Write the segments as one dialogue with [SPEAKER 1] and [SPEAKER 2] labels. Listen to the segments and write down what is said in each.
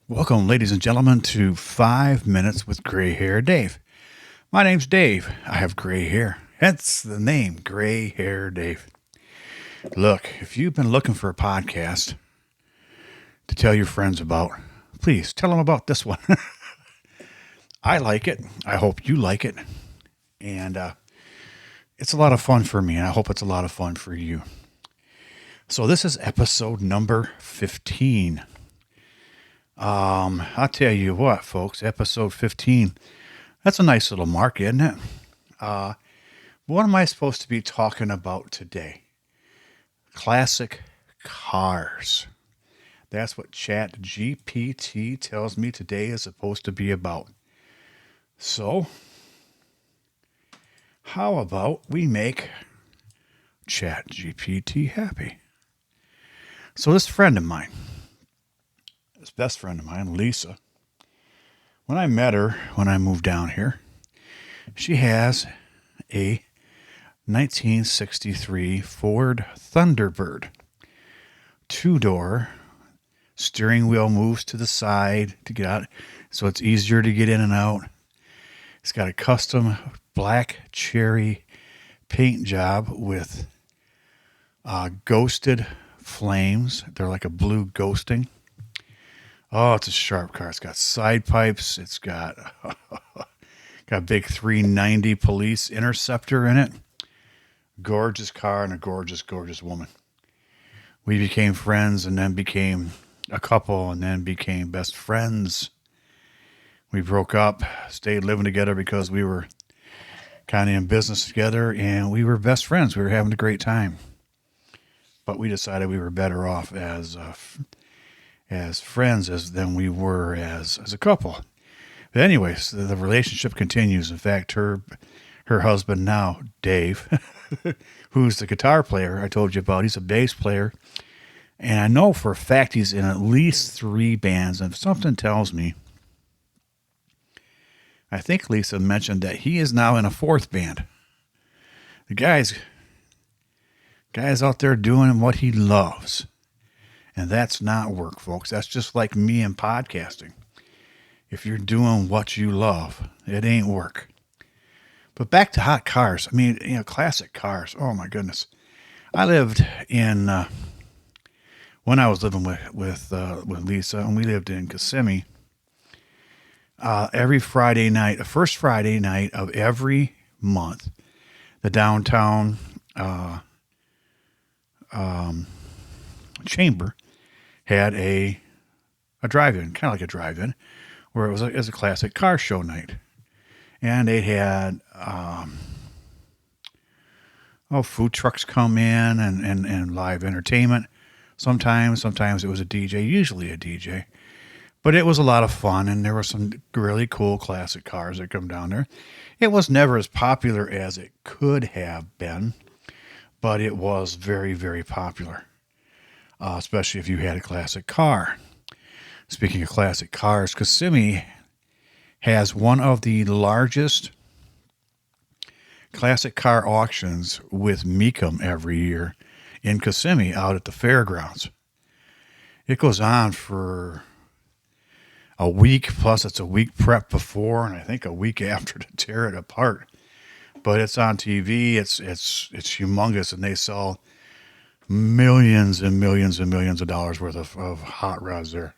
[SPEAKER 1] Welcome, ladies and gentlemen, to 5 Minutes with Gray Hair Dave. My name's Dave. I have gray hair. Hence the name, Gray Hair Dave. Look, if you've been looking for a podcast to tell your friends about, please tell them about this one. I like it. I hope you like it. And it's a lot of fun for me, and I hope it's a lot of fun for you. So this is episode number 15. I'll tell you what, folks, episode 15, that's a nice little mark, isn't it? What am I supposed to be talking about today? Classic cars. That's what ChatGPT tells me today is supposed to be about. So, how about we make ChatGPT happy? So this friend of mine, this best friend of mine, Lisa, when I met her, when I moved down here, she has a 1963 Ford Thunderbird. 2-door, steering wheel moves to the side to get out, so it's easier to get in and out. It's got a custom black cherry paint job with ghosted flames. They're like a blue ghosting. Oh, it's a sharp car. It's got side pipes. It's got a big 390 police interceptor in it. Gorgeous car and a gorgeous, gorgeous woman. We became friends and then became a couple and then became best friends. We broke up, stayed living together because we were kind of in business together and we were best friends. We were having a great time. But we decided we were better off as friends than we were as a couple. But anyways, the relationship continues. In fact, her husband now, Dave, who's the guitar player I told you about, he's a bass player. And I know for a fact he's in at least 3 bands. And if something tells me, I think Lisa mentioned that he is now in a 4th band. The guy's out there doing what he loves. And that's not work, folks. That's just like me in podcasting. If you're doing what you love, it ain't work. But back to hot cars. I mean, classic cars. Oh my goodness. I lived in when I was living with Lisa, and we lived in Kissimmee. Every Friday night, the first Friday night of every month, the downtown chamber had a drive-in, kind of like a drive-in, where it was a classic car show night. And they had food trucks come in and live entertainment. Sometimes it was a DJ, usually a DJ. But it was a lot of fun, and there were some really cool classic cars that come down there. It was never as popular as it could have been, but it was very, very popular. Especially if you had a classic car. Speaking of classic cars, Kissimmee has one of the largest classic car auctions with Mecum every year in Kissimmee out at the fairgrounds. It goes on for a week, plus it's a week prep before and I think a week after to tear it apart. But it's on TV, it's humongous, and they sell millions and millions and millions of dollars worth of hot rods there.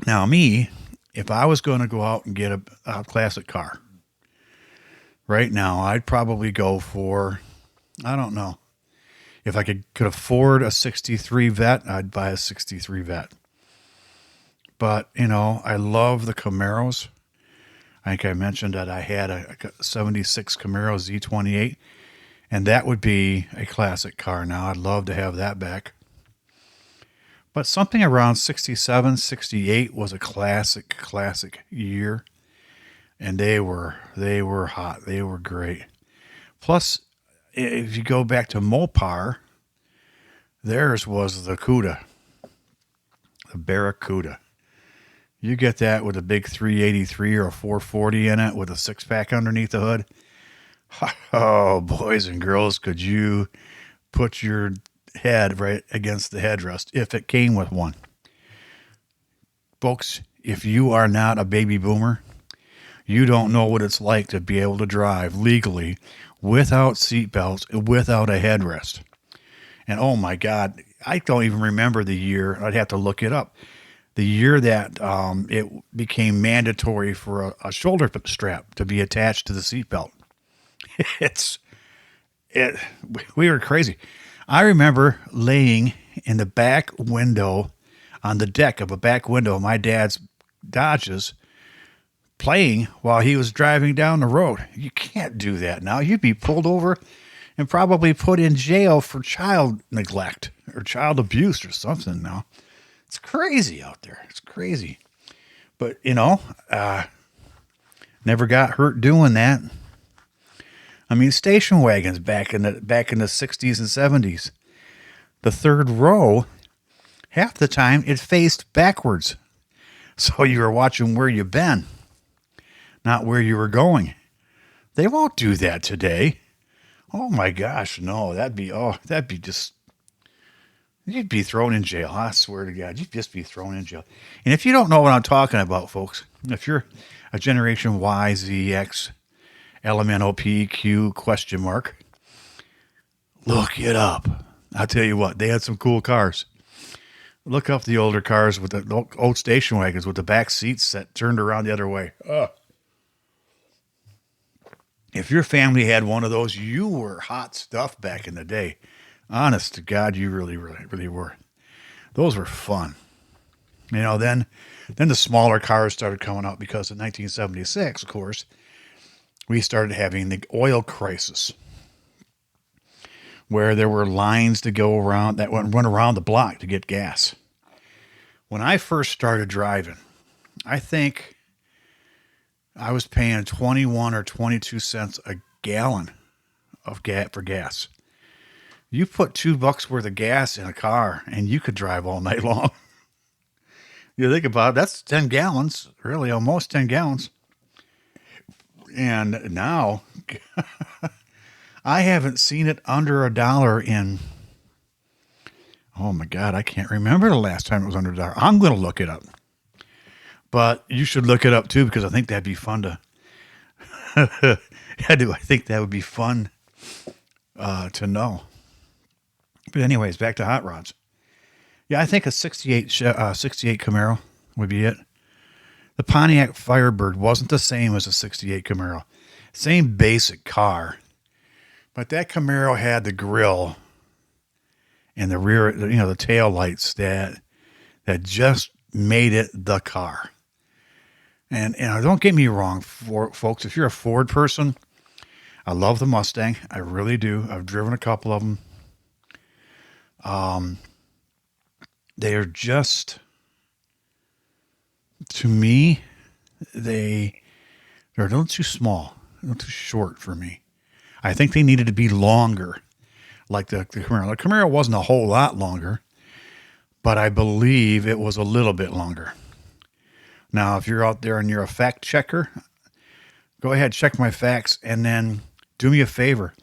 [SPEAKER 1] Now me, if I was going to go out and get a classic car right now, I'd probably go for, I don't know, if I could afford a 63 Vet, I'd buy a 63 Vet. But, I love the Camaros. I think I mentioned that I had a 76 Camaro Z28. And that would be a classic car now. I'd love to have that back. But something around 67, 68 was a classic year. And they were hot. They were great. Plus, if you go back to Mopar, theirs was the Cuda, the Barracuda. You get that with a big 383 or a 440 in it with a 6-pack underneath the hood. Oh, boys and girls, could you put your head right against the headrest if it came with one? Folks, if you are not a baby boomer, you don't know what it's like to be able to drive legally without seatbelts, without a headrest. And oh my God, I don't even remember the year. I'd have to look it up. The year that it became mandatory for a shoulder strap to be attached to the seatbelt. It's it. We were crazy. I remember laying in the back window, on the deck of a back window of my dad's Dodges, playing while he was driving down the road. You can't do that now. You'd be pulled over and probably put in jail for child neglect or child abuse or something now. It's crazy out there. It's crazy. But, never got hurt doing that. I mean, station wagons back in the 60s and 70s. The third row, half the time it faced backwards. So you were watching where you've been, not where you were going. They won't do that today. Oh my gosh, no, that'd be just, you'd be thrown in jail. I swear to God, you'd just be thrown in jail. And if you don't know what I'm talking about, folks, if you're a Generation Y, Z, X, LMNOP, Q, question mark, look it up. I'll tell you what, they had some cool cars. Look up the older cars with the old station wagons with the back seats that turned around the other way. Ugh. If your family had one of those, you were hot stuff back in the day. Honest to God, you really, really, really were. Those were fun. Then the smaller cars started coming out because in 1976, of course, we started having the oil crisis, where there were lines to go around that went run around the block to get gas. When I first started driving, I think I was paying 21 or 22 cents a gallon of for gas. You put $2 worth of gas in a car and you could drive all night long. You think about it, that's 10 gallons, really almost 10 gallons. And now I haven't seen it under $1 in, oh my God, I can't remember the last time it was under $1. I'm going to look it up. But you should look it up too, because I think that'd be fun to, I think that would be fun to know. But anyways, back to hot rods. Yeah, I think a 68 Camaro would be it. The Pontiac Firebird wasn't the same as a 68 Camaro. Same basic car. But that Camaro had the grill and the rear, the tail lights that just made it the car. And don't get me wrong, folks, if you're a Ford person, I love the Mustang. I really do. I've driven a couple of them. They are just, to me, they're a little too small, a little too short for me. I think they needed to be longer, like the Camaro. The Camaro wasn't a whole lot longer, but I believe it was a little bit longer. Now, if you're out there and you're a fact checker, go ahead, check my facts, and then do me a favor.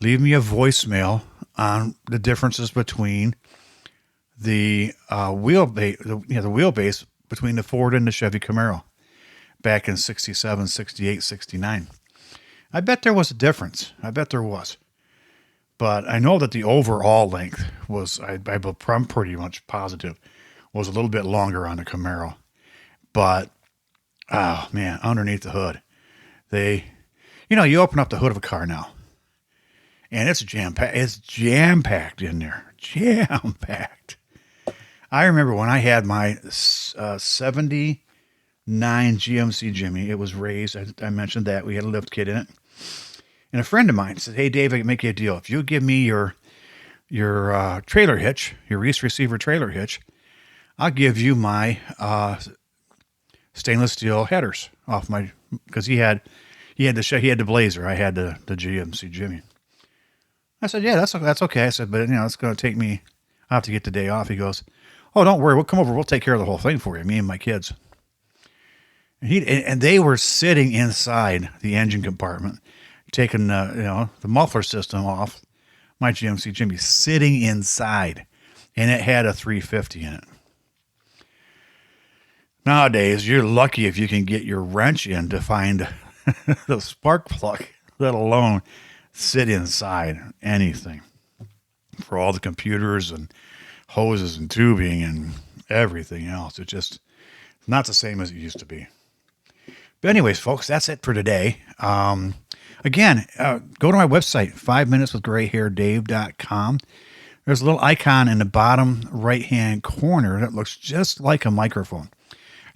[SPEAKER 1] Leave me a voicemail on the differences between the wheelbase between the Ford and the Chevy Camaro back in 67, 68, 69. I bet there was a difference. I bet there was. But I know that the overall length was, I'm pretty much positive, was a little bit longer on the Camaro. But, oh man, underneath the hood, you open up the hood of a car now, and it's jam-packed. It's jam-packed in there. Jam-packed. I remember when I had my 79 GMC Jimmy. It was raised. I mentioned that. We had a lift kit in it. And a friend of mine said, "Hey, Dave, I can make you a deal. If you give me your trailer hitch, your Reese Receiver trailer hitch, I'll give you my stainless steel headers off my," because he had the Blazer. I had the GMC Jimmy. I said, "Yeah, that's okay." I said, "But it's going to take me. I'll have to get the day off." He goes, "Oh, don't worry. We'll come over. We'll take care of the whole thing for you, me and my kids." And they were sitting inside the engine compartment, taking the muffler system off my GMC Jimmy, sitting inside, and it had a 350 in it. Nowadays, you're lucky if you can get your wrench in to find the spark plug, let alone sit inside anything. For all the computers and hoses and tubing and everything else, it's just not the same as it used to be. But anyways, folks, that's it for today. Again, go to my website, 5minuteswithgrayhairdave.com. There's a little icon in the bottom right-hand corner that looks just like a microphone.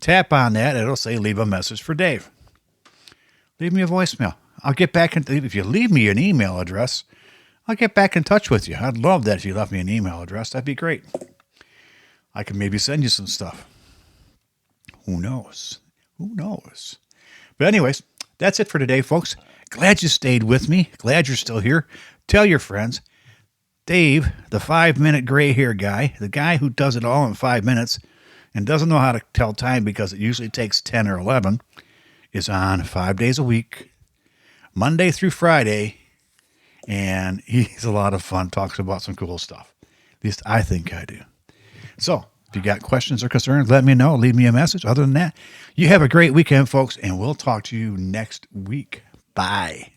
[SPEAKER 1] Tap on that. It'll say, leave a message for Dave. Leave me a voicemail. I'll get back in. If you leave me an email address, I'll get back in touch with you. I'd love that if you left me an email address. That'd be great. I can maybe send you some stuff. Who knows? Who knows? But anyways, that's it for today, folks. Glad you stayed with me. Glad you're still here. Tell your friends. Dave, the 5-minute gray hair guy, the guy who does it all in 5 minutes and doesn't know how to tell time because it usually takes 10 or 11, is on 5 days a week, Monday through Friday, and he's a lot of fun, talks about some cool stuff. At least I think I do. So, if you got questions or concerns, let me know. Leave me a message. Other than that, you have a great weekend, folks, and we'll talk to you next week. Bye.